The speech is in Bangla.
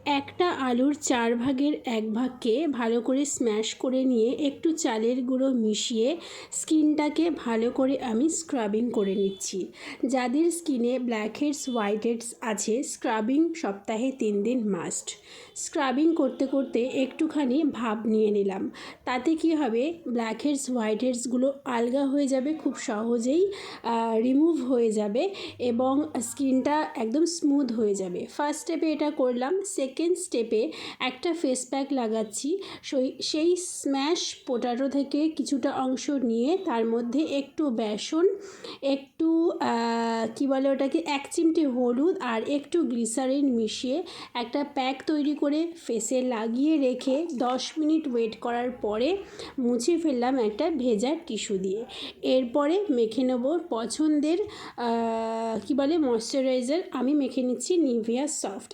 একটা আলুর 4 ভাগের 1 ভাগকে ভালো করে স্ম্যাশ করে নিয়ে একটু চালের গুঁড়ো মিশিয়ে স্কিনটাকে ভালো করে আমি স্ক্রাবিং করে নিচ্ছি। যাদের স্কিনে ব্ল্যাক হেডস হোয়াইট হেডস আছে, স্ক্রাবিং সপ্তাহে 3 দিন মাস্ট। স্ক্রাবিং করতে করতে একটুখানি ভাপ নিয়ে নিলাম। তাতে কি হবে, ব্ল্যাক হেডস হোয়াইট হেডসগুলো আলগা হয়ে যাবে, খুব সহজেই রিমুভ হয়ে যাবে এবং স্কিনটা একদম স্মুথ হয়ে যাবে। ফার্স্ট স্টেপে এটা করলাম। সেকেন্ড স্টেপে একটা ফেস প্যাক লাগাচ্ছি। সেই স্ম্যাশ পোটাটো থেকে কিছুটা অংশ নিয়ে তার মধ্যে একটু বেসন, একটু কী বলে ওটাকে, 1 চিমটি হলুদ আর একটু গ্লিসারিন মিশিয়ে একটা প্যাক তৈরি করে ফেসে লাগিয়ে রেখে 10 মিনিট ওয়েট করার পরে মুছে ফেললাম একটা ভেজা টিস্যু দিয়ে। এরপরে মেখে নেব পছন্দের কী বলে ময়শ্চারাইজার। আমি মেখে নিচ্ছি নিভিয়া সফট।